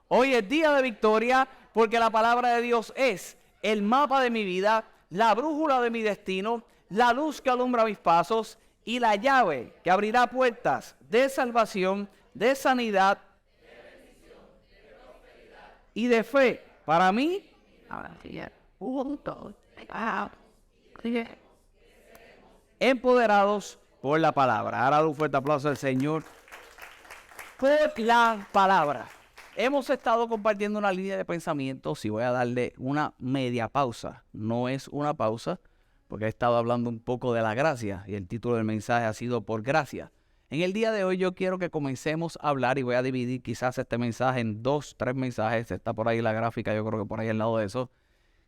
Hoy es día de victoria porque la palabra de Dios es el mapa de mi vida, la brújula de mi destino, la luz que alumbra mis pasos y la llave que abrirá puertas de salvación, de sanidad y de fe para mí, empoderados por la palabra. Ahora un fuerte aplauso al Señor por la palabra. Hemos estado compartiendo una línea de pensamientos y voy a darle una media pausa. No es una pausa, porque he estado hablando un poco de la gracia y el título del mensaje ha sido Por Gracia. En el día de hoy yo quiero que comencemos a hablar y voy a dividir quizás este mensaje en 2, 3 mensajes. Está por ahí la gráfica, yo creo que por ahí al lado de eso.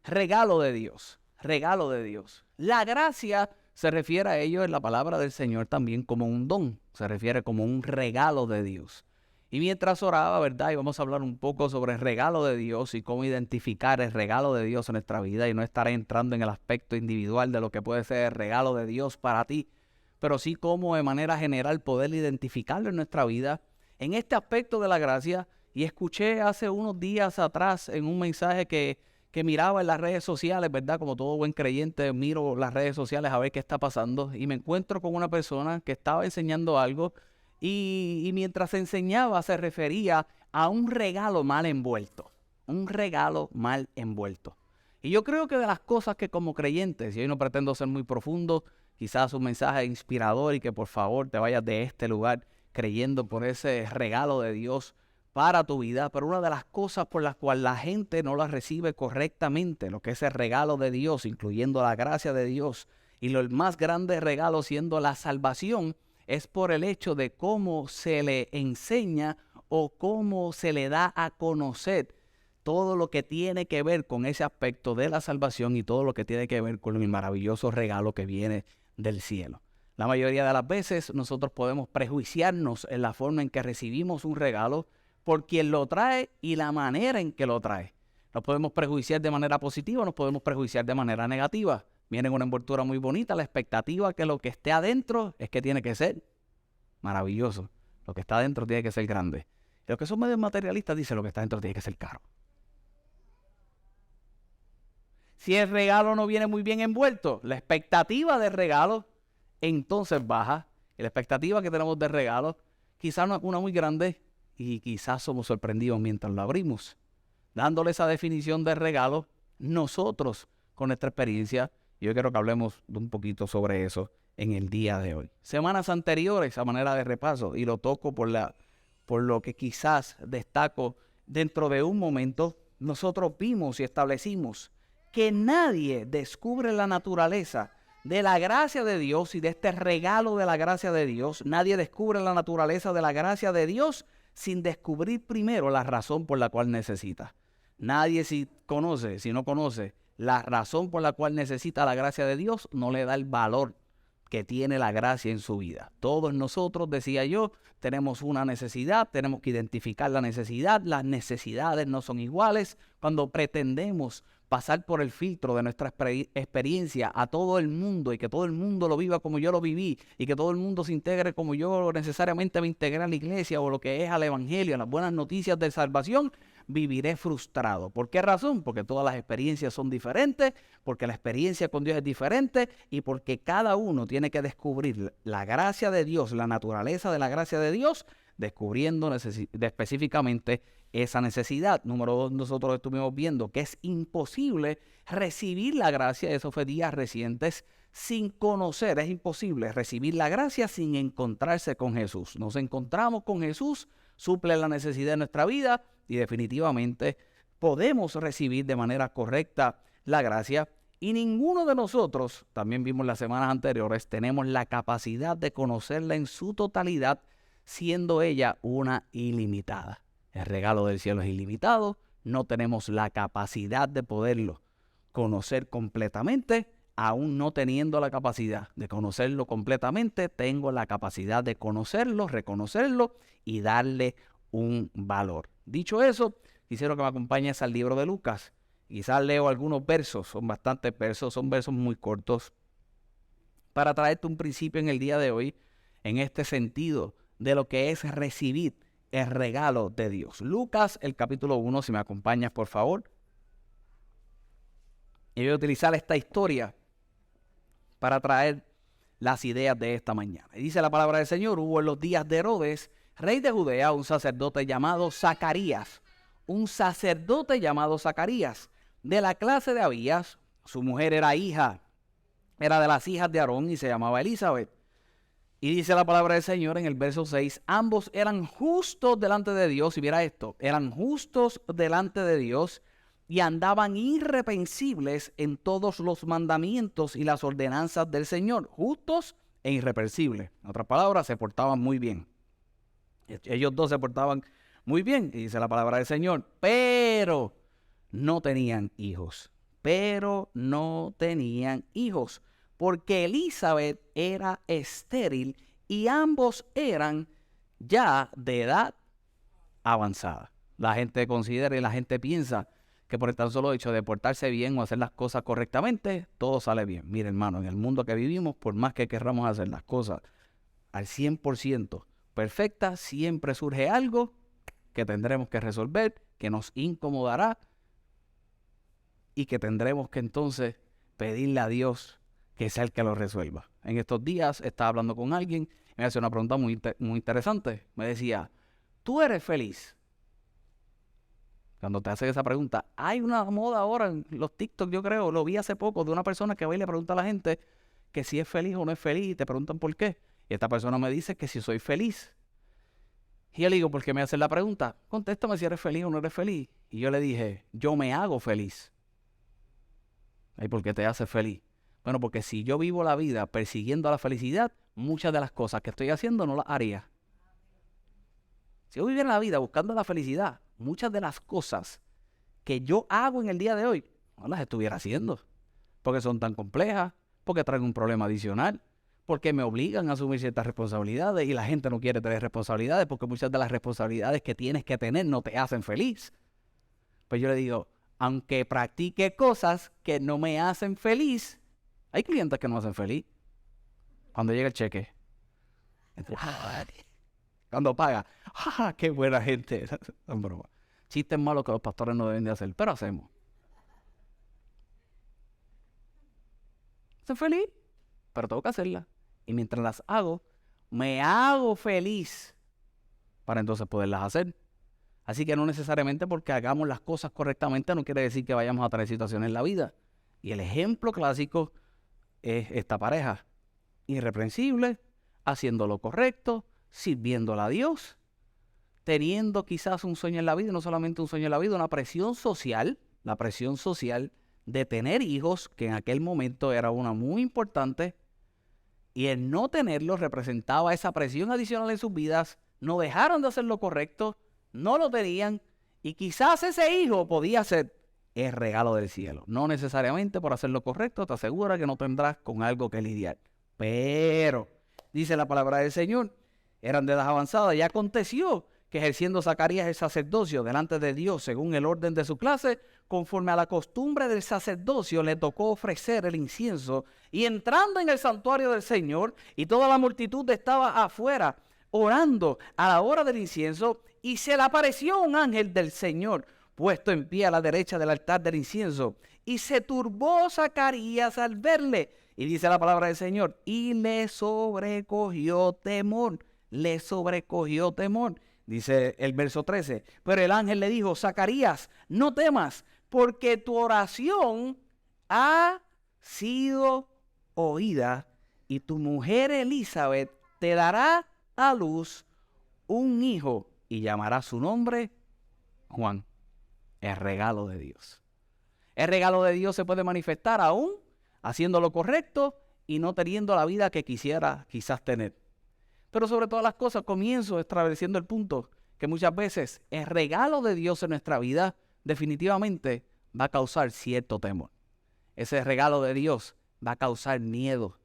Regalo de Dios, regalo de Dios. La gracia se refiere a ello en la palabra del Señor también como un don, se refiere como un regalo de Dios. Y mientras oraba, ¿verdad? Y vamos a hablar un poco sobre el regalo de Dios y cómo identificar el regalo de Dios en nuestra vida. Y no estaré entrando en el aspecto individual de lo que puede ser el regalo de Dios para ti, pero sí cómo de manera general poder identificarlo en nuestra vida en este aspecto de la gracia. Y escuché hace unos días atrás en un mensaje que miraba en las redes sociales, ¿verdad? Como todo buen creyente, miro las redes sociales a ver qué está pasando y me encuentro con una persona que estaba enseñando algo y mientras enseñaba se refería a un regalo mal envuelto, un regalo mal envuelto. Y yo creo que de las cosas que como creyentes, y hoy no pretendo ser muy profundo, quizás un mensaje inspirador y que por favor te vayas de este lugar creyendo por ese regalo de Dios para tu vida, pero una de las cosas por las cuales la gente no la recibe correctamente, lo que es el regalo de Dios, incluyendo la gracia de Dios, y el más grande regalo siendo la salvación, es por el hecho de cómo se le enseña o cómo se le da a conocer todo lo que tiene que ver con ese aspecto de la salvación y todo lo que tiene que ver con el maravilloso regalo que viene del cielo. La mayoría de las veces nosotros podemos prejuiciarnos en la forma en que recibimos un regalo por quien lo trae y la manera en que lo trae. Nos podemos prejuiciar de manera positiva, nos podemos prejuiciar de manera negativa. Viene en una envoltura muy bonita, la expectativa que lo que esté adentro es que tiene que ser maravilloso. Lo que está adentro tiene que ser grande. Y los que son medios materialistas dicen lo que está adentro tiene que ser caro. Si el regalo no viene muy bien envuelto, la expectativa del regalo entonces baja. Y la expectativa que tenemos de regalo quizás no es una muy grande y quizás somos sorprendidos mientras lo abrimos. Dándole esa definición de regalo, nosotros con nuestra experiencia, yo quiero que hablemos de un poquito sobre eso en el día de hoy. Semanas anteriores a manera de repaso, y lo toco por lo que quizás destaco dentro de un momento, nosotros vimos y establecimos que nadie descubre la naturaleza de la gracia de Dios y de este regalo de la gracia de Dios. Nadie descubre la naturaleza de la gracia de Dios sin descubrir primero la razón por la cual necesita. Nadie si no conoce la razón por la cual necesita la gracia de Dios, no le da el valor que tiene la gracia en su vida. Todos nosotros, decía yo, tenemos una necesidad, tenemos que identificar la necesidad. Las necesidades no son iguales. Cuando pretendemos pasar por el filtro de nuestra experiencia a todo el mundo y que todo el mundo lo viva como yo lo viví y que todo el mundo se integre como yo necesariamente me integré a la iglesia o lo que es al evangelio, a las buenas noticias de salvación, viviré frustrado. ¿Por qué razón? Porque todas las experiencias son diferentes, porque la experiencia con Dios es diferente y porque cada uno tiene que descubrir la gracia de Dios, la naturaleza de la gracia de Dios, descubriendo específicamente esa necesidad. Número 2, nosotros estuvimos viendo que es imposible recibir la gracia, eso fue días recientes, sin conocer. Es imposible recibir la gracia sin encontrarse con Jesús. Nos encontramos con Jesús, suple la necesidad de nuestra vida y definitivamente podemos recibir de manera correcta la gracia. Y ninguno de nosotros, también vimos las semanas anteriores, tenemos la capacidad de conocerla en su totalidad, siendo ella una ilimitada. El regalo del cielo es ilimitado, no tenemos la capacidad de poderlo conocer completamente. Aún no teniendo la capacidad de conocerlo completamente, tengo la capacidad de conocerlo, reconocerlo y darle un valor. Dicho eso, quisiera que me acompañes al libro de Lucas. Quizás leo algunos versos, son bastantes versos, son versos muy cortos, para traerte un principio en el día de hoy, en este sentido de lo que es recibir el regalo de Dios. Lucas, el capítulo 1, si me acompañas, por favor. Y voy a utilizar esta historia para traer las ideas de esta mañana. Y dice la palabra del Señor: hubo en los días de Herodes, rey de Judea, un sacerdote llamado Zacarías. Un sacerdote llamado Zacarías, de la clase de Abías. Su mujer era de las hijas de Aarón y se llamaba Elizabeth. Y dice la palabra del Señor en el verso 6, ambos eran justos delante de Dios. Y mira esto, eran justos delante de Dios y andaban irreprensibles en todos los mandamientos y las ordenanzas del Señor. Justos e irreprensibles. En otras palabras, se portaban muy bien. Ellos dos se portaban muy bien, y dice la palabra del Señor, pero no tenían hijos. Porque Elizabeth era estéril y ambos eran ya de edad avanzada. La gente considera y la gente piensa que por el tan solo hecho de portarse bien o hacer las cosas correctamente, todo sale bien. Mire, hermano, en el mundo que vivimos, por más que querramos hacer las cosas al 100% perfectas, siempre surge algo que tendremos que resolver, que nos incomodará y que tendremos que entonces pedirle a Dios que sea el que lo resuelva. En estos días estaba hablando con alguien y me hacía una pregunta muy interesante. Me decía, ¿tú eres feliz? Cuando te hacen esa pregunta, hay una moda ahora en los TikTok, yo creo, lo vi hace poco, de una persona que va y le pregunta a la gente que si es feliz o no es feliz, y te preguntan por qué. Y esta persona me dice que si soy feliz. Y yo le digo, ¿por qué me hacen la pregunta? Contéstame si eres feliz o no eres feliz. Y yo le dije, yo me hago feliz. ¿Y por qué te haces feliz? Bueno, porque si yo vivo la vida persiguiendo la felicidad, muchas de las cosas que estoy haciendo no las haría. Si yo viviera la vida buscando la felicidad, muchas de las cosas que yo hago en el día de hoy, no las estuviera haciendo. Porque son tan complejas, porque traen un problema adicional, porque me obligan a asumir ciertas responsabilidades y la gente no quiere tener responsabilidades porque muchas de las responsabilidades que tienes que tener no te hacen feliz. Pues yo le digo, aunque practique cosas que no me hacen feliz, hay clientes que no me hacen feliz. Cuando llega el cheque, cuando paga, ¡ja! ¡Qué buena gente! Son bromas. Chistes malos que los pastores no deben de hacer, pero hacemos. Soy feliz, pero tengo que hacerlas. Y mientras las hago, me hago feliz para entonces poderlas hacer. Así que no necesariamente porque hagamos las cosas correctamente no quiere decir que vayamos a tener situaciones en la vida. Y el ejemplo clásico es esta pareja. Irreprensible, haciendo lo correcto, sirviéndole a Dios, teniendo quizás un sueño en la vida, y no solamente un sueño en la vida, una presión social, la presión social de tener hijos, que en aquel momento era una muy importante, y el no tenerlos representaba esa presión adicional en sus vidas. No dejaron de hacer lo correcto, no lo tenían, y quizás ese hijo podía ser el regalo del cielo. No necesariamente por hacer lo correcto te asegura que no tendrás con algo que lidiar. Pero, dice la palabra del Señor, eran de edad avanzada, y aconteció que ejerciendo Zacarías el sacerdocio delante de Dios según el orden de su clase, conforme a la costumbre del sacerdocio, le tocó ofrecer el incienso, y entrando en el santuario del Señor, y toda la multitud estaba afuera, orando a la hora del incienso, y se le apareció un ángel del Señor, puesto en pie a la derecha del altar del incienso, y se turbó Zacarías al verle, y dice la palabra del Señor, y le sobrecogió temor, dice el verso 13, pero el ángel le dijo, Zacarías, no temas, porque tu oración ha sido oída, y tu mujer Elizabeth te dará a luz un hijo, y llamará su nombre Juan. El regalo de Dios. El regalo de Dios se puede manifestar aún haciendo lo correcto y no teniendo la vida que quisiera quizás tener. Pero sobre todas las cosas comienzo estableciendo el punto que muchas veces el regalo de Dios en nuestra vida definitivamente va a causar cierto temor. Ese regalo de Dios va a causar miedo.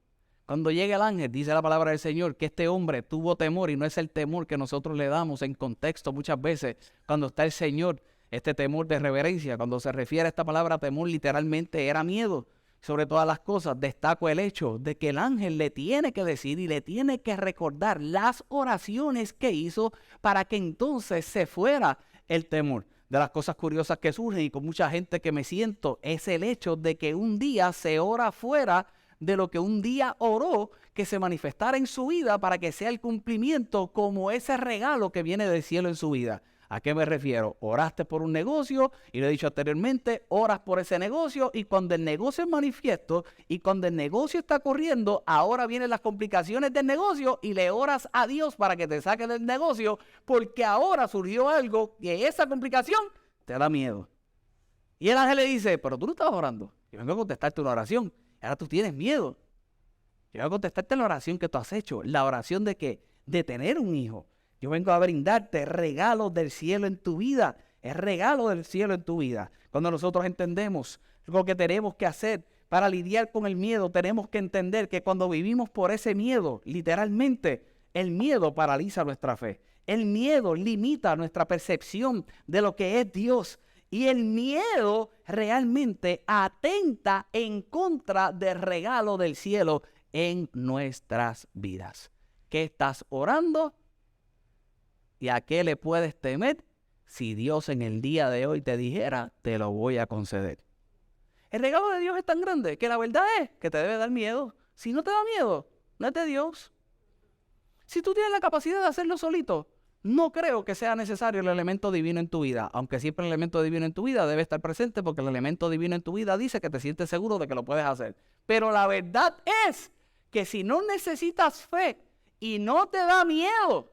Cuando llegue el ángel, dice la palabra del Señor, que este hombre tuvo temor, y no es el temor que nosotros le damos en contexto muchas veces cuando está el Señor, este temor de reverencia. Cuando se refiere a esta palabra temor, literalmente era miedo. Sobre todas las cosas, destaco el hecho de que el ángel le tiene que decir y le tiene que recordar las oraciones que hizo para que entonces se fuera el temor. De las cosas curiosas que surgen y con mucha gente que me siento es el hecho de que un día se ora fuera de lo que un día oró, que se manifestara en su vida para que sea el cumplimiento como ese regalo que viene del cielo en su vida. ¿A qué me refiero? Oraste por un negocio y lo he dicho anteriormente, oras por ese negocio y cuando el negocio es manifiesto y cuando el negocio está corriendo, ahora vienen las complicaciones del negocio y le oras a Dios para que te saque del negocio porque ahora surgió algo que esa complicación te da miedo. Y el ángel le dice, pero tú no estabas orando, yo vengo a contestarte una oración y ahora tú tienes miedo. Yo vengo a contestarte la oración que tú has hecho, la oración de que de tener un hijo. Yo vengo a brindarte regalos del cielo en tu vida. Es regalo del cielo en tu vida. Cuando nosotros entendemos lo que tenemos que hacer para lidiar con el miedo, tenemos que entender que cuando vivimos por ese miedo, literalmente, el miedo paraliza nuestra fe. El miedo limita nuestra percepción de lo que es Dios. Y el miedo realmente atenta en contra del regalo del cielo en nuestras vidas. ¿Qué estás orando? ¿Y a qué le puedes temer si Dios en el día de hoy te dijera, te lo voy a conceder? El regalo de Dios es tan grande que la verdad es que te debe dar miedo. Si no te da miedo, no es de Dios. Si tú tienes la capacidad de hacerlo solito, no creo que sea necesario el elemento divino en tu vida. Aunque siempre el elemento divino en tu vida debe estar presente porque el elemento divino en tu vida dice que te sientes seguro de que lo puedes hacer. Pero la verdad es que si no necesitas fe y no te da miedo,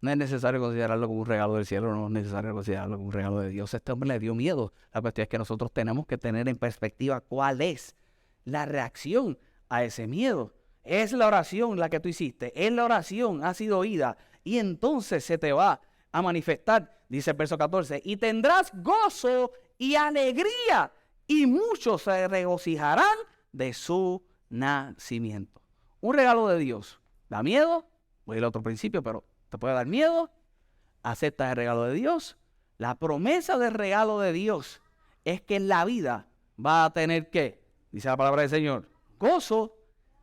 no es necesario considerarlo como un regalo del cielo, no es necesario considerarlo como un regalo de Dios. Este hombre le dio miedo. La cuestión es que nosotros tenemos que tener en perspectiva cuál es la reacción a ese miedo. Es la oración la que tú hiciste, es la oración, ha sido oída y entonces se te va a manifestar, dice el verso 14, y tendrás gozo y alegría y muchos se regocijarán de su nacimiento. Un regalo de Dios. ¿Da miedo? Voy al otro principio, pero te puede dar miedo. Acepta el regalo de Dios. La promesa del regalo de Dios es que en la vida va a tener ¿qué? Dice la palabra del Señor, gozo,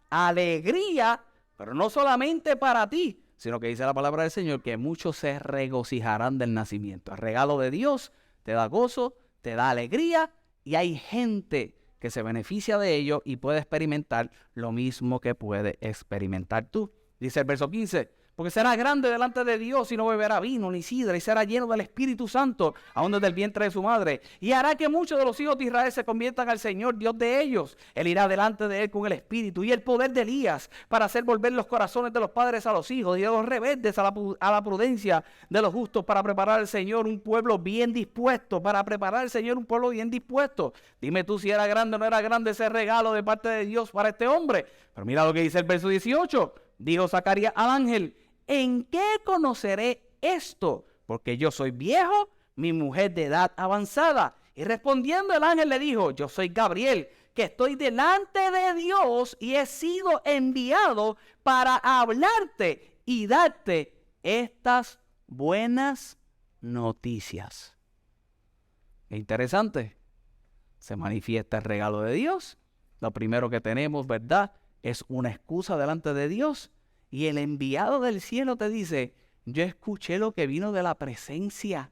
alegría, pero no solamente para ti, sino que dice la palabra del Señor que muchos se regocijarán del nacimiento. El regalo de Dios te da gozo, te da alegría y hay gente que se beneficia de ello y puede experimentar lo mismo que puede experimentar tú. Dice el verso 15, porque será grande delante de Dios y no beberá vino ni sidra y será lleno del Espíritu Santo, aún desde el vientre de su madre. Y hará que muchos de los hijos de Israel se conviertan al Señor, Dios de ellos. Él irá delante de él con el Espíritu y el poder de Elías para hacer volver los corazones de los padres a los hijos y de los rebeldes a la prudencia de los justos, para preparar al Señor un pueblo bien dispuesto, para preparar al Señor un pueblo bien dispuesto. Dime tú si era grande o no era grande ese regalo de parte de Dios para este hombre. Pero mira lo que dice el verso 18. Dijo Zacarías al ángel, ¿en qué conoceré esto? Porque yo soy viejo, mi mujer de edad avanzada. Y respondiendo el ángel le dijo, yo soy Gabriel, que estoy delante de Dios y he sido enviado para hablarte y darte estas buenas noticias. Qué interesante. Se manifiesta el regalo de Dios. Lo primero que tenemos, ¿verdad?, es una excusa delante de Dios. Y el enviado del cielo te dice, yo escuché lo que vino de la presencia.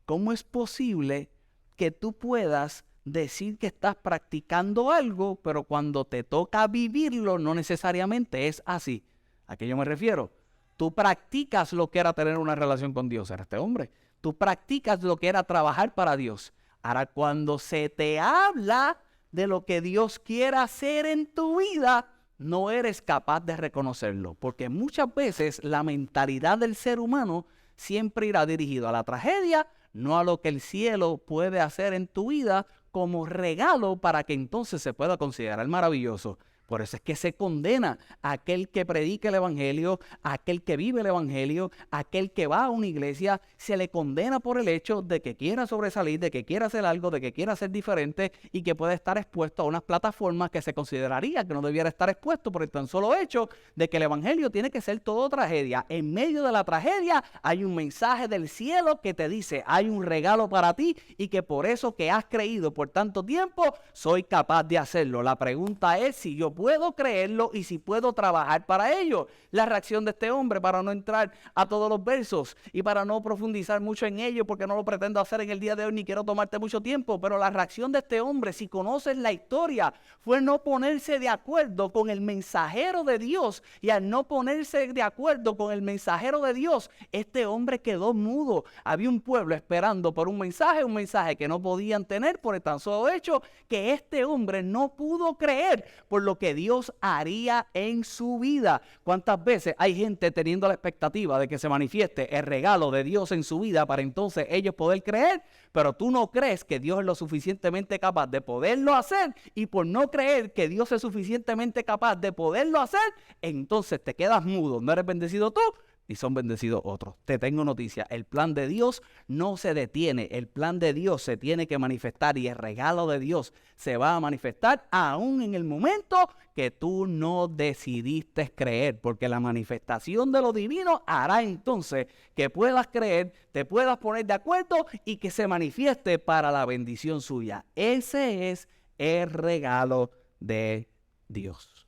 ¿Cómo es posible que tú puedas decir que estás practicando algo, pero cuando te toca vivirlo no necesariamente es así? ¿A qué yo me refiero? Tú practicas lo que era tener una relación con Dios, era este hombre. Tú practicas lo que era trabajar para Dios. Ahora, cuando se te habla de lo que Dios quiere hacer en tu vida, no eres capaz de reconocerlo, porque muchas veces la mentalidad del ser humano siempre irá dirigido a la tragedia, no a lo que el cielo puede hacer en tu vida como regalo para que entonces se pueda considerar maravilloso. Por eso es que se condena a aquel que predica el evangelio, a aquel que vive el evangelio, a aquel que va a una iglesia, se le condena por el hecho de que quiera sobresalir, de que quiera hacer algo, de que quiera ser diferente y que puede estar expuesto a unas plataformas que se consideraría que no debiera estar expuesto por el tan solo hecho de que el evangelio tiene que ser todo tragedia. En medio de la tragedia hay un mensaje del cielo que te dice, hay un regalo para ti y que por eso que has creído por tanto tiempo, soy capaz de hacerlo. La pregunta es si yo puedo creerlo y si puedo trabajar para ello. La reacción de este hombre, para no entrar a todos los versos y para no profundizar mucho en ello, porque no lo pretendo hacer en el día de hoy ni quiero tomarte mucho tiempo, pero la reacción de este hombre, si conoces la historia, fue no ponerse de acuerdo con el mensajero de Dios, y al no ponerse de acuerdo con el mensajero de Dios, este hombre quedó mudo. Había un pueblo esperando por un mensaje que no podían tener por el tan solo hecho que este hombre no pudo creer por lo que Dios haría en su vida. ¿Cuántas veces hay gente teniendo la expectativa de que se manifieste el regalo de Dios en su vida para entonces ellos poder creer? Pero tú no crees que Dios es lo suficientemente capaz de poderlo hacer, y por no creer que Dios es suficientemente capaz de poderlo hacer, entonces te quedas mudo. No eres bendecido tú, y son bendecidos otros. Te tengo noticia, el plan de Dios no se detiene, el plan de Dios se tiene que manifestar y el regalo de Dios se va a manifestar aún en el momento que tú no decidiste creer, porque la manifestación de lo divino hará entonces que puedas creer, te puedas poner de acuerdo y que se manifieste para la bendición suya. Ese es el regalo de Dios.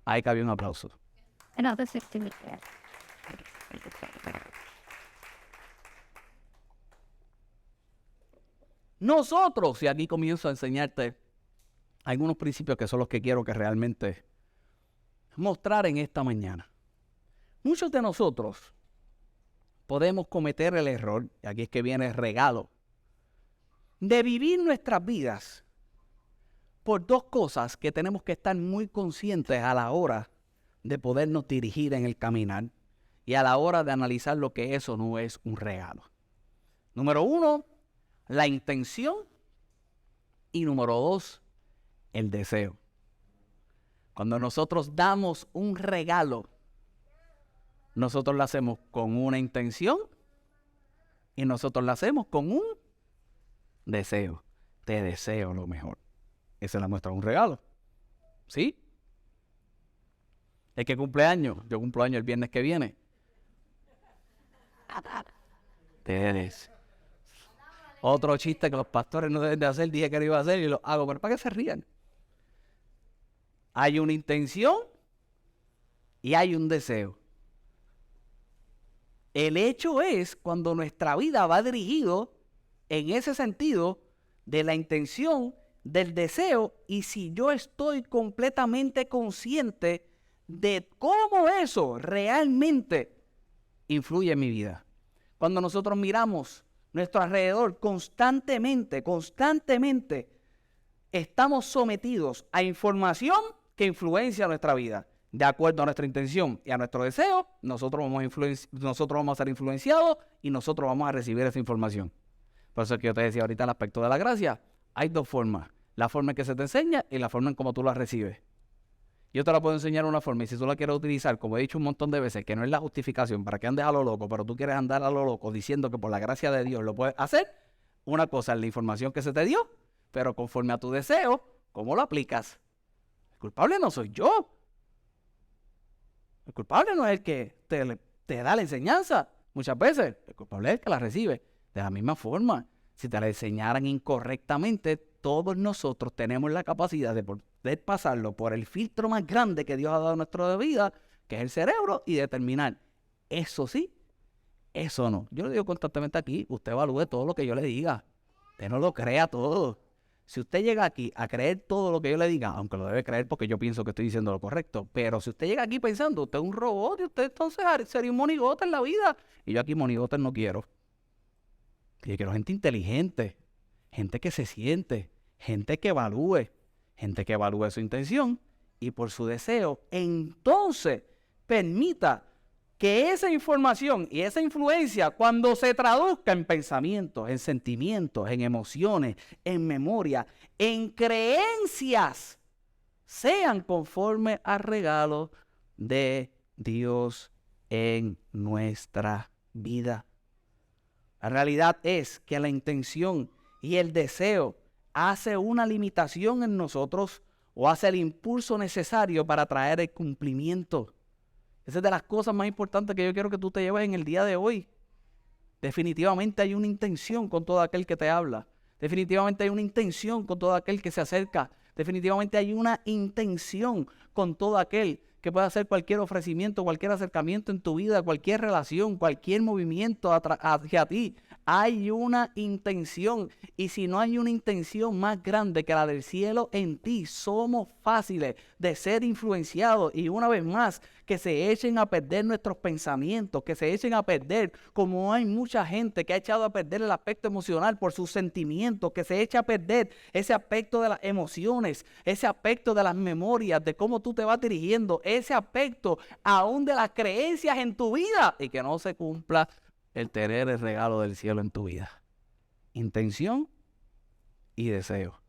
Ahí cabe un aplauso. Nosotros, y aquí comienzo a enseñarte algunos principios que son los que quiero que realmente mostrar en esta mañana. Muchos de nosotros podemos cometer el error, y aquí es que viene el regalo, de vivir nuestras vidas por dos cosas que tenemos que estar muy conscientes a la hora de podernos dirigir en el caminar y a la hora de analizar lo que eso no es un regalo. Número uno, la intención, y número dos, el deseo. Cuando nosotros damos un regalo, nosotros lo hacemos con una intención y nosotros lo hacemos con un deseo. Te deseo lo mejor. Esa es la muestra de un regalo. ¿Sí? El que cumple años, yo cumplo años el viernes que viene. Te deseo. Otro chiste que los pastores no deben de hacer, dije que lo iba a hacer y lo hago, pero para que se rían. Hay una intención y hay un deseo. El hecho es cuando nuestra vida va dirigido en ese sentido de la intención, del deseo, y si yo estoy completamente consciente de cómo eso realmente influye en mi vida. Cuando nosotros miramos nuestro alrededor constantemente estamos sometidos a información que influencia nuestra vida. De acuerdo a nuestra intención y a nuestro deseo, nosotros vamos a ser influenciados y nosotros vamos a recibir esa información. Por eso es que yo te decía ahorita el aspecto de la gracia. Hay dos formas. La forma en que se te enseña y la forma en cómo tú la recibes. Yo te la puedo enseñar de una forma, y si tú la quieres utilizar, como he dicho un montón de veces, que no es la justificación para que andes a lo loco, pero tú quieres andar a lo loco diciendo que por la gracia de Dios lo puedes hacer, una cosa es la información que se te dio, pero conforme a tu deseo, ¿cómo lo aplicas? El culpable no soy yo. El culpable no es el que te da la enseñanza. Muchas veces, el culpable es el que la recibe. De la misma forma, si te la enseñaran incorrectamente, todos nosotros tenemos la capacidad de poder pasarlo por el filtro más grande que Dios ha dado a nuestra vida, que es el cerebro, y determinar, eso sí, eso no. Yo le digo constantemente aquí, usted evalúe todo lo que yo le diga. Usted no lo crea todo. Si usted llega aquí a creer todo lo que yo le diga, aunque lo debe creer porque yo pienso que estoy diciendo lo correcto, pero si usted llega aquí pensando, usted es un robot y usted entonces sería un monigote en la vida. Y yo aquí monigotes no quiero. Yo quiero gente inteligente, gente que se siente, gente que evalúe su intención y por su deseo, entonces permita que esa información y esa influencia, cuando se traduzca en pensamientos, en sentimientos, en emociones, en memoria, en creencias, sean conforme al regalo de Dios en nuestra vida. La realidad es que la intención y el deseo hace una limitación en nosotros o hace el impulso necesario para traer el cumplimiento. Esa es de las cosas más importantes que yo quiero que tú te lleves en el día de hoy. Definitivamente hay una intención con todo aquel que te habla. Definitivamente hay una intención con todo aquel que se acerca. Definitivamente hay una intención con todo aquel que pueda hacer cualquier ofrecimiento, cualquier acercamiento en tu vida, cualquier relación, cualquier movimiento hacia ti. Hay una intención, y si no hay una intención más grande que la del cielo en ti, somos fáciles de ser influenciados, y una vez más, que se echen a perder nuestros pensamientos, que se echen a perder, como hay mucha gente que ha echado a perder el aspecto emocional por sus sentimientos, que se echa a perder ese aspecto de las emociones, ese aspecto de las memorias, de cómo tú te vas dirigiendo, ese aspecto aún de las creencias en tu vida, y que no se cumpla el tener el regalo del cielo en tu vida. Intención y deseo.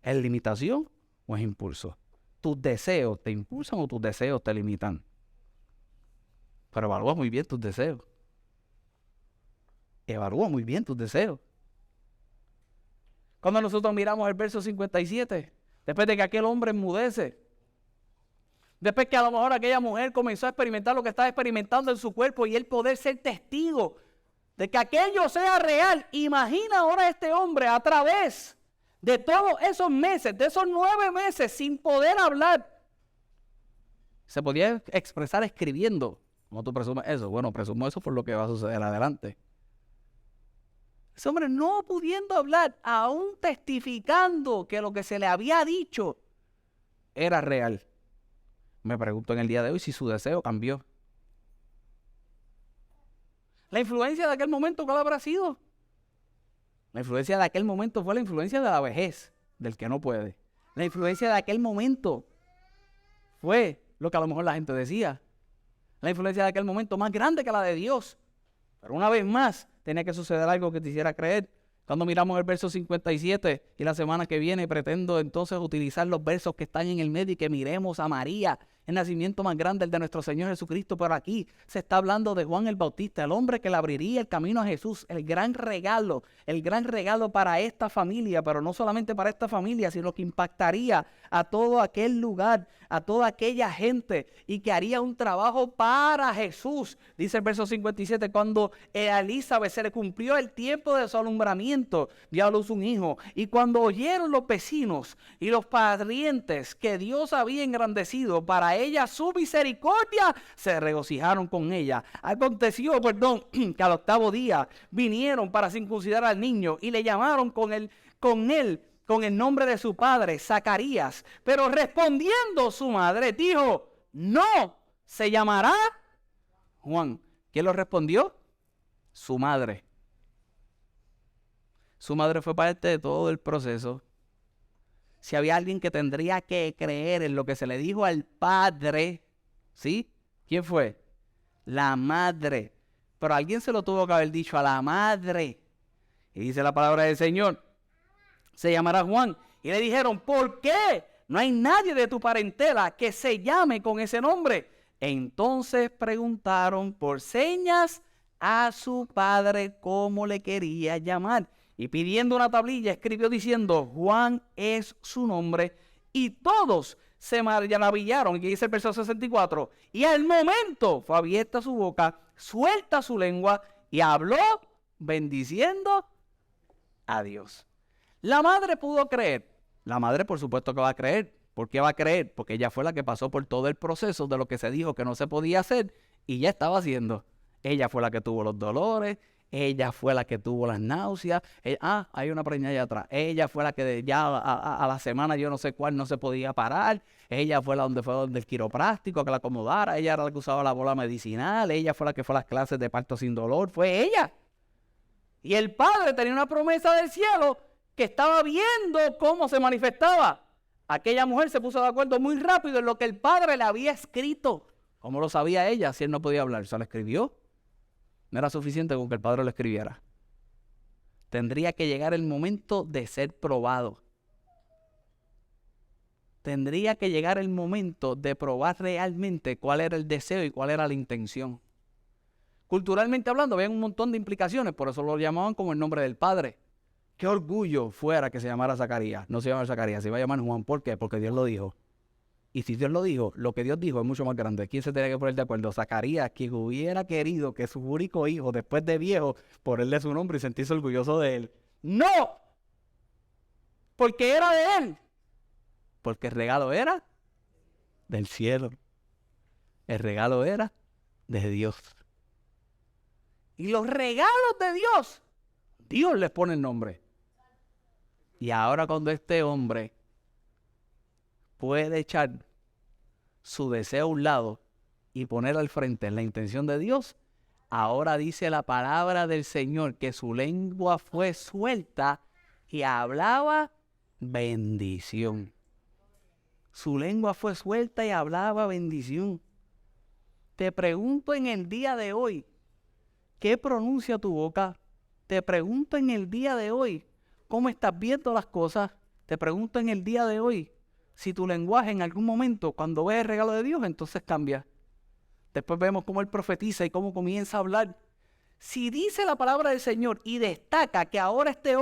¿Es limitación o es impulso? ¿Tus deseos te impulsan o tus deseos te limitan? Pero evalúa muy bien tus deseos. Evalúa muy bien tus deseos. Cuando nosotros miramos el verso 57, después de que aquel hombre enmudece, después que a lo mejor aquella mujer comenzó a experimentar lo que estaba experimentando en su cuerpo y él poder ser testigo de que aquello sea real, imagina ahora a este hombre a través de todos esos meses, de esos 9 meses sin poder hablar. Se podía expresar escribiendo. ¿Cómo tú presumes eso? Bueno, presumo eso por lo que va a suceder adelante. Ese hombre no pudiendo hablar, aún testificando que lo que se le había dicho era real. Me pregunto en el día de hoy si su deseo cambió. La influencia de aquel momento, ¿cuál habrá sido? La influencia de aquel momento fue la influencia de la vejez, del que no puede. La influencia de aquel momento fue lo que a lo mejor la gente decía. La influencia de aquel momento más grande que la de Dios. Pero una vez más, tenía que suceder algo que te hiciera creer. Cuando miramos el verso 57 y la semana que viene pretendo entonces utilizar los versos que están en el medio y que miremos a María, el nacimiento más grande, el de nuestro Señor Jesucristo. Pero aquí se está hablando de Juan el Bautista, el hombre que le abriría el camino a Jesús, el gran regalo para esta familia, pero no solamente para esta familia, sino que impactaría a todo aquel lugar, a toda aquella gente, y que haría un trabajo para Jesús. Dice el verso 57, cuando a Elizabeth se le cumplió el tiempo de su alumbramiento, dio a luz un hijo, y cuando oyeron los vecinos y los parientes que Dios había engrandecido para ella su misericordia, se regocijaron con ella. Aconteció, que al 8º día vinieron para circuncidar al niño y le llamaron con el nombre de su padre, Zacarías. Pero respondiendo su madre, dijo, no, se llamará Juan. ¿Quién lo respondió? Su madre. Su madre fue parte de todo el proceso. Si había alguien que tendría que creer en lo que se le dijo al padre, ¿sí? ¿Quién fue? La madre. Pero alguien se lo tuvo que haber dicho a la madre. Y dice la palabra del Señor, se llamará Juan. Y le dijeron, ¿por qué? No hay nadie de tu parentela que se llame con ese nombre. Entonces preguntaron por señas a su padre cómo le quería llamar. Y pidiendo una tablilla escribió diciendo, Juan es su nombre. Y todos se maravillaron. Y dice el verso 64. Y al momento fue abierta su boca, suelta su lengua y habló bendiciendo a Dios. La madre pudo creer. La madre por supuesto que va a creer. ¿Por qué va a creer? Porque ella fue la que pasó por todo el proceso de lo que se dijo que no se podía hacer y ya estaba haciendo. Ella fue la que tuvo los dolores. Ella fue la que tuvo las náuseas. Hay una preñada allá atrás. Ella fue la que ya a la semana yo no sé cuál no se podía parar. Ella fue donde el quiropráctico que la acomodara. Ella era la que usaba la bola medicinal. Ella fue la que fue a las clases de parto sin dolor. Fue ella. Y el padre tenía una promesa del cielo que estaba viendo cómo se manifestaba. Aquella mujer se puso de acuerdo muy rápido en lo que el padre le había escrito. ¿Cómo lo sabía ella si él no podía hablar? ¿Se lo escribió? No era suficiente con que el padre lo escribiera. Tendría que llegar el momento de ser probado. tendría que llegar el momento de probar realmente cuál era el deseo y cuál era la intención. Culturalmente hablando, había un montón de implicaciones, por eso lo llamaban como el nombre del padre. Qué orgullo fuera que se llamara Zacarías. No se llama Zacarías, se iba a llamar Juan. ¿Por qué? Porque Dios lo dijo. Y si Dios lo dijo, lo que Dios dijo es mucho más grande. ¿Quién se tenía que poner de acuerdo? Zacarías, quien hubiera querido que su único hijo, después de viejo, ponerle su nombre y sentirse orgulloso de él. ¡No! Porque era de él. Porque el regalo era del cielo. El regalo era de Dios. Y los regalos de Dios, Dios les pone el nombre. Y ahora cuando este hombre puede echar su deseo a un lado y poner al frente la intención de Dios, ahora dice la palabra del Señor que su lengua fue suelta y hablaba bendición. Su lengua fue suelta y hablaba bendición. Te pregunto en el día de hoy, ¿qué pronuncia tu boca? Te pregunto en el día de hoy, ¿cómo estás viendo las cosas? Te pregunto en el día de hoy, si tu lenguaje en algún momento, cuando ves el regalo de Dios, entonces cambia. Después vemos cómo él profetiza y cómo comienza a hablar. Si dice la palabra del Señor y destaca que ahora este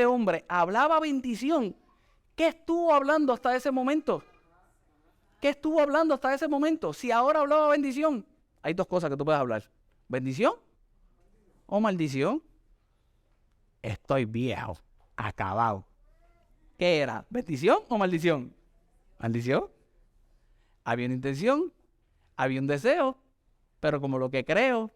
hombre hablaba bendición, ¿qué estuvo hablando hasta ese momento? ¿Qué estuvo hablando hasta ese momento? Si ahora hablaba bendición, hay dos cosas que tú puedes hablar. ¿Bendición o maldición? Estoy viejo, acabado. ¿Qué era? ¿Bendición o maldición? Maldición. Había una intención, había un deseo, pero como lo que creo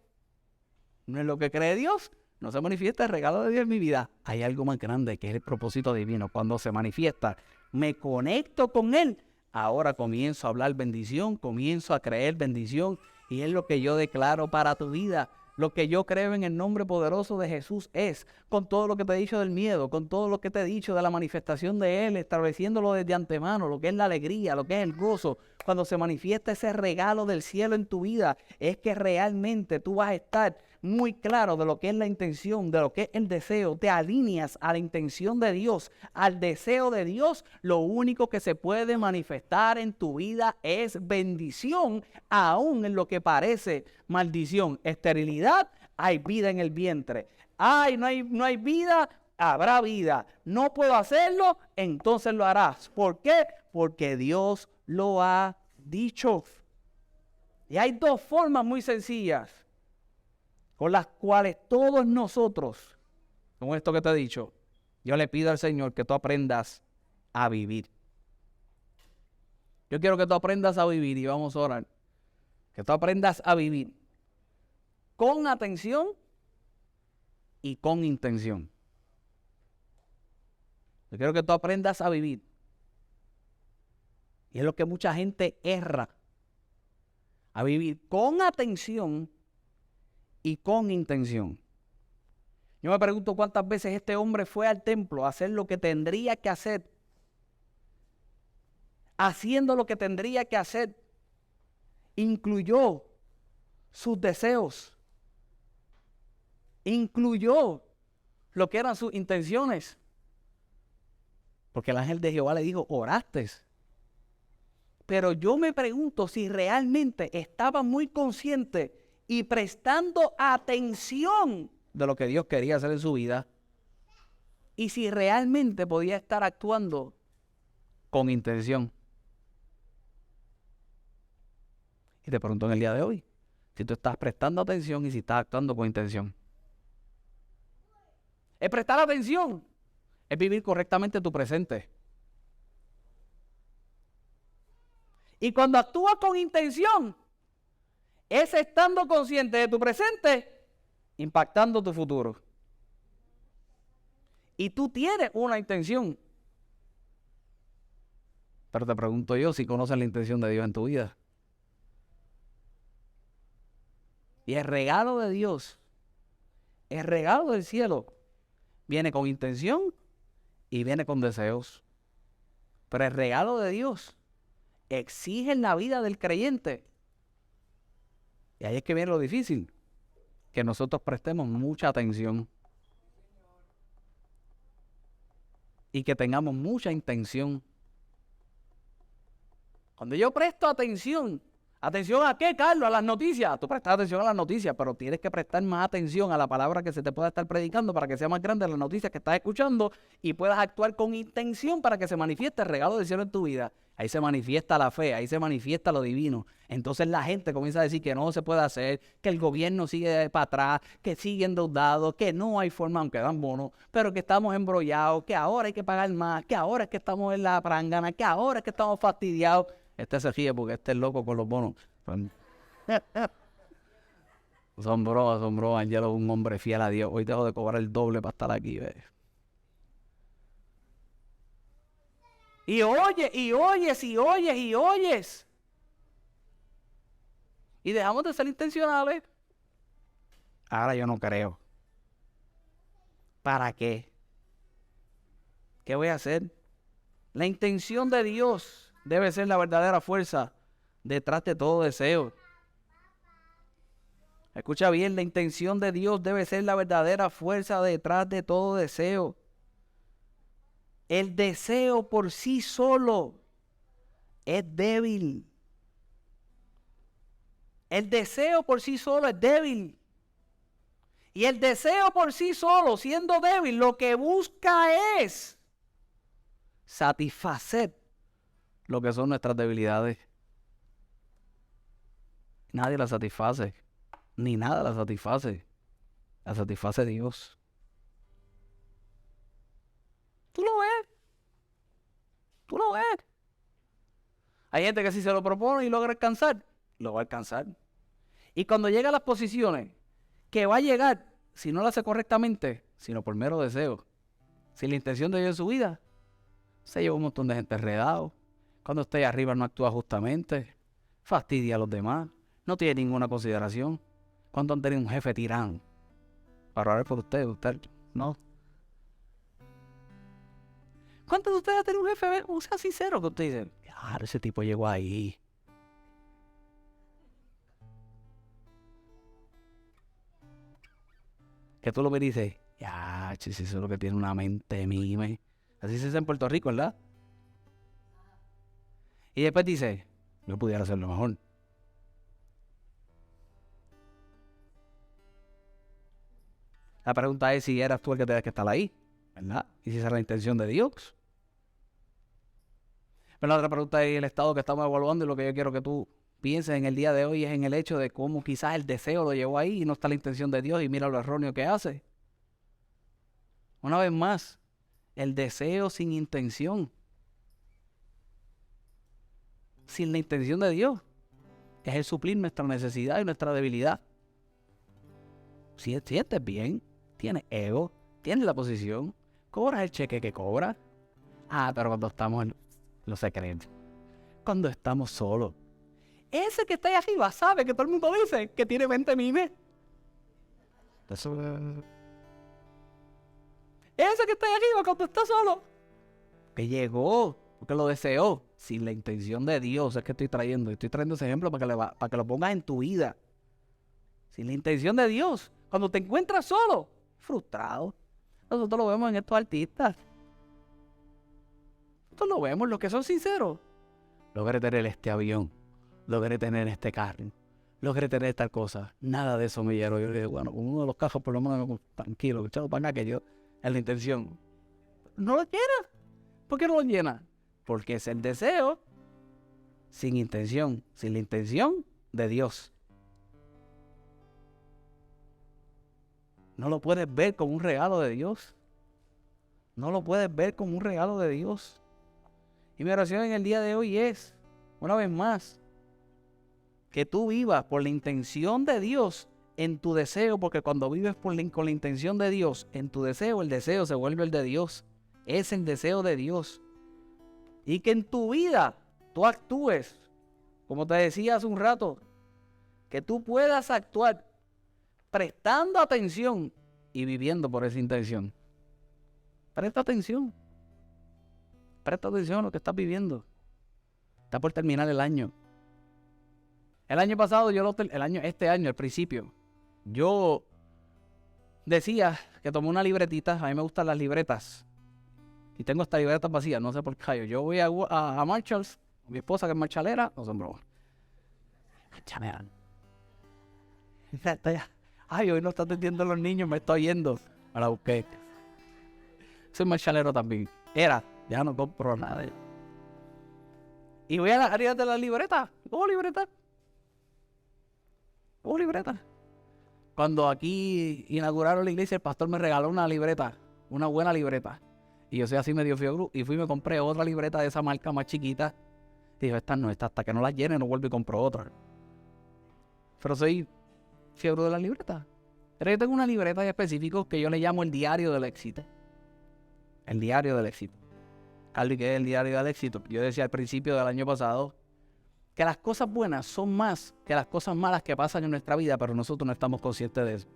no es lo que cree Dios, no se manifiesta el regalo de Dios en mi vida. Hay algo más grande que es el propósito divino. Cuando se manifiesta, me conecto con Él. Ahora comienzo a hablar bendición, comienzo a creer bendición y es lo que yo declaro para tu vida. Lo que yo creo en el nombre poderoso de Jesús es, con todo lo que te he dicho del miedo, con todo lo que te he dicho de la manifestación de Él, estableciéndolo desde antemano, lo que es la alegría, lo que es el gozo. Cuando se manifiesta ese regalo del cielo en tu vida, es que realmente tú vas a estar muy claro de lo que es la intención, de lo que es el deseo. Te alineas a la intención de Dios, al deseo de Dios. Lo único que se puede manifestar en tu vida es bendición, aún en lo que parece maldición. Esterilidad, hay vida en el vientre. No hay vida, habrá vida. No puedo hacerlo, entonces lo harás. ¿Por qué? Porque Dios lo ha dicho. Y hay dos formas muy sencillas con las cuales todos nosotros, con esto que te he dicho, yo le pido al Señor que tú aprendas a vivir. Yo quiero que tú aprendas a vivir y vamos a orar. Que tú aprendas a vivir con atención y con intención. Yo quiero que tú aprendas a vivir. Y es lo que mucha gente erra. A vivir con atención y con intención. Yo me pregunto cuántas veces este hombre fue al templo a hacer lo que tendría que hacer. Haciendo lo que tendría que hacer. Incluyó sus deseos. Incluyó lo que eran sus intenciones. Porque el ángel de Jehová le dijo, oraste. Pero yo me pregunto si realmente estaba muy consciente y prestando atención de lo que Dios quería hacer en su vida. Y si realmente podía estar actuando con intención. Y te pregunto en el día de hoy, si tú estás prestando atención y si estás actuando con intención. Es prestar atención, es vivir correctamente tu presente. Y cuando actúas con intención, es estando consciente de tu presente, impactando tu futuro. Y tú tienes una intención. Pero te pregunto yo si conoces la intención de Dios en tu vida. Y el regalo de Dios, el regalo del cielo, viene con intención y viene con deseos. Pero el regalo de Dios exige en la vida del creyente. Y ahí es que viene lo difícil, que nosotros prestemos mucha atención. Y que tengamos mucha intención. Cuando yo presto atención, ¿atención a qué, Carlos? A las noticias. Tú prestas atención a las noticias, pero tienes que prestar más atención a la palabra que se te pueda estar predicando para que sea más grande las noticias que estás escuchando y puedas actuar con intención para que se manifieste el regalo del cielo en tu vida. Ahí se manifiesta la fe, ahí se manifiesta lo divino. Entonces la gente comienza a decir que no se puede hacer, que el gobierno sigue para atrás, que sigue endeudado, que no hay forma, aunque dan bonos, pero que estamos embrollados, que ahora hay que pagar más, que ahora es que estamos en la prangana, que ahora es que estamos fastidiados. Este se ríe porque este es loco con los bonos. Son bromas. Angelo es un hombre fiel a Dios. Hoy dejo de cobrar el doble para estar aquí, ¿ves? Y oyes. Y dejamos de ser intencionales. Ahora yo no creo. ¿Para qué? ¿Qué voy a hacer? La intención de Dios debe ser la verdadera fuerza detrás de todo deseo. Escucha bien, la intención de Dios debe ser la verdadera fuerza detrás de todo deseo. El deseo por sí solo es débil. El deseo por sí solo es débil. Y el deseo por sí solo, siendo débil, lo que busca es satisfacer lo que son nuestras debilidades. Nadie la satisface, ni nada la satisface. La satisface Dios. Tú lo ves. Hay gente que si se lo propone y logra alcanzar, lo va a alcanzar. Y cuando llega a las posiciones que va a llegar, si no lo hace correctamente, sino por mero deseo, sin la intención de Dios en su vida, se lleva un montón de gente enredado. Cuando está ahí arriba no actúa justamente, fastidia a los demás, no tiene ninguna consideración. ¿Cuánto han tenido un jefe tirano para orar por usted no? ¿Cuántos de ustedes han tenido un jefe, o sea, sincero, que usted dice, claro, ese tipo llegó ahí? Que tú lo ves y dices, ya, si eso es lo que tiene una mente mime. Así se dice en Puerto Rico, ¿verdad? Y después dice, yo pudiera hacerlo mejor. La pregunta es si eras tú el que tenías que estar ahí, ¿verdad? Y si esa es la intención de Dios. Pero la otra pregunta es el estado que estamos evaluando y lo que yo quiero que tú pienses en el día de hoy es en el hecho de cómo quizás el deseo lo llevó ahí y no está la intención de Dios y mira lo erróneo que hace. Una vez más, el deseo sin intención, sin la intención de Dios, es el suplir nuestra necesidad y nuestra debilidad. Si sientes bien, tienes ego, tienes la posición, cobras el cheque que cobras. Pero cuando estamos en los secretos, cuando estamos solos, ese que está ahí arriba sabe que todo el mundo dice que tiene 20 mimes. Eso ese que está ahí arriba cuando está solo, que llegó, porque lo deseó, sin la intención de Dios. Es que estoy trayendo ese ejemplo para que lo pongas en tu vida. Sin la intención de Dios, cuando te encuentras solo, frustrado. Nosotros lo vemos en estos artistas. Nosotros lo vemos, los que son sinceros. Logré tener este avión, logré tener este carro, logré tener tal cosa. Nada de eso me llenó. Yo dije, bueno, con uno de los cajos por lo menos tranquilo, echado para acá que yo, es la intención. No lo llena. ¿Por qué no lo llena? Porque es el deseo sin intención, sin la intención de Dios. No lo puedes ver como un regalo de Dios. No lo puedes ver como un regalo de Dios. Y mi oración en el día de hoy es, una vez más, que tú vivas por la intención de Dios en tu deseo, porque cuando vives con la intención de Dios en tu deseo, el deseo se vuelve el de Dios. Es el deseo de Dios. Y que en tu vida tú actúes, como te decía hace un rato, que tú puedas actuar prestando atención y viviendo por esa intención. Presta atención. Presta atención a lo que estás viviendo. Está por terminar el año. El año pasado, este año, al principio, yo decía que tomé una libretita. A mí me gustan las libretas. Y tengo esta libreta vacía, no sé por qué. Yo voy a Marshalls, Mi esposa, que es marchalera, no son bromas. Marchalera. Ay, hoy no está atendiendo a los niños, me estoy yendo. Ahora busqué. Soy marchalero también. Ya no compro nada. Y voy a las áreas de la libreta. ¿Cómo libreta? Cuando aquí inauguraron la iglesia, el pastor me regaló una libreta, una buena libreta. Y yo soy así medio fiebre y fui y me compré otra libreta de esa marca más chiquita. Y dijo, esta no, hasta que no la llene no vuelvo y compro otra. Pero soy fiebre de la libreta. Pero yo tengo una libreta en específico que yo le llamo el diario del éxito. El diario del éxito. Carlos, ¿qué es el diario del éxito? Yo decía al principio del año pasado que las cosas buenas son más que las cosas malas que pasan en nuestra vida, pero nosotros no estamos conscientes de eso.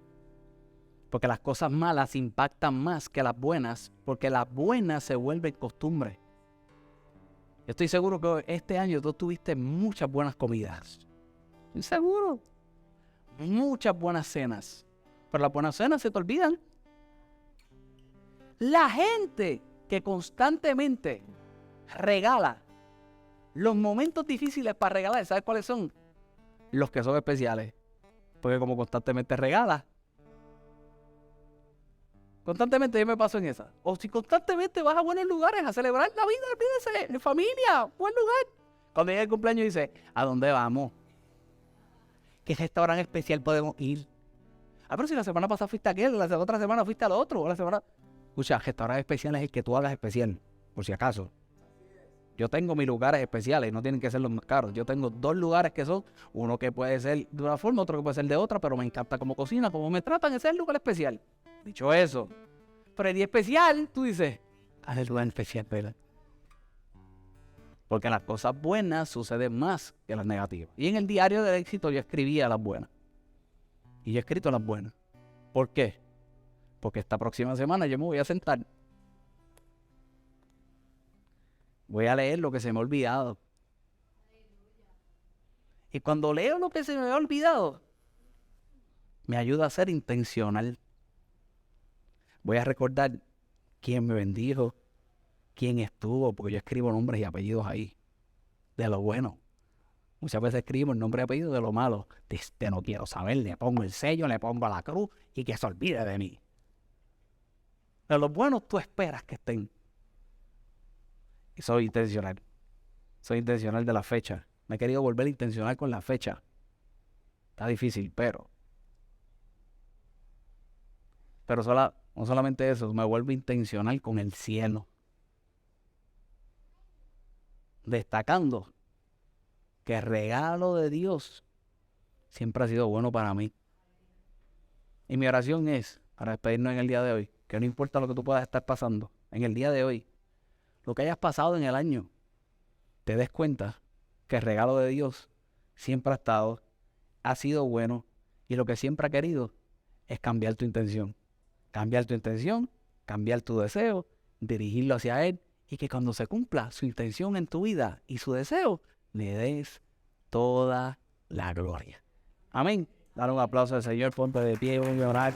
Porque las cosas malas impactan más que las buenas, porque las buenas se vuelven costumbre. Yo estoy seguro que este año tú tuviste muchas buenas comidas. Estoy seguro. Muchas buenas cenas. Pero las buenas cenas se te olvidan. La gente que constantemente regala los momentos difíciles para regalar, ¿sabes cuáles son? Los que son especiales. Porque como constantemente regala, constantemente yo me paso en esa. O si constantemente vas a buenos lugares a celebrar la vida, olvídese, en familia, buen lugar. Cuando llega el cumpleaños dice, ¿a dónde vamos? ¿Qué restaurante especial podemos ir? Pero si la semana pasada fuiste a aquel, la otra semana fuiste al otro, Escucha, restaurante especial es el que tú hagas especial, por si acaso. Yo tengo mis lugares especiales, no tienen que ser los más caros. Yo tengo 2 lugares que son, uno que puede ser de una forma, otro que puede ser de otra, pero me encanta cómo cocina, cómo me tratan, ese es el lugar especial. Dicho eso, pero el día especial, tú dices, haz el lugar especial, ¿verdad? Porque las cosas buenas suceden más que las negativas. Y en el diario del éxito yo escribía las buenas. Y yo he escrito las buenas. ¿Por qué? Porque esta próxima semana yo me voy a sentar. Voy a leer lo que se me ha olvidado. Y cuando leo lo que se me ha olvidado, me ayuda a ser intencional. Voy a recordar quién me bendijo, quién estuvo, porque yo escribo nombres y apellidos ahí, de lo bueno. Muchas veces escribo el nombre y apellido de lo malo. De este no quiero saber, le pongo el sello, le pongo la cruz y que se olvide de mí. De los buenos tú esperas que estén. Y soy intencional. Soy intencional de la fecha. Me he querido volver intencional con la fecha. Está difícil, pero no solamente eso, me vuelvo intencional con el cielo. Destacando que el regalo de Dios siempre ha sido bueno para mí. Y mi oración es, para despedirnos en el día de hoy, que no importa lo que tú puedas estar pasando, en el día de hoy, lo que hayas pasado en el año, te des cuenta que el regalo de Dios siempre ha sido bueno, y lo que siempre ha querido es cambiar tu intención. Cambiar tu intención, cambiar tu deseo, dirigirlo hacia Él, y que cuando se cumpla su intención en tu vida y su deseo, le des toda la gloria. Amén. Dar un aplauso al Señor, ponte de pie, voy a orar.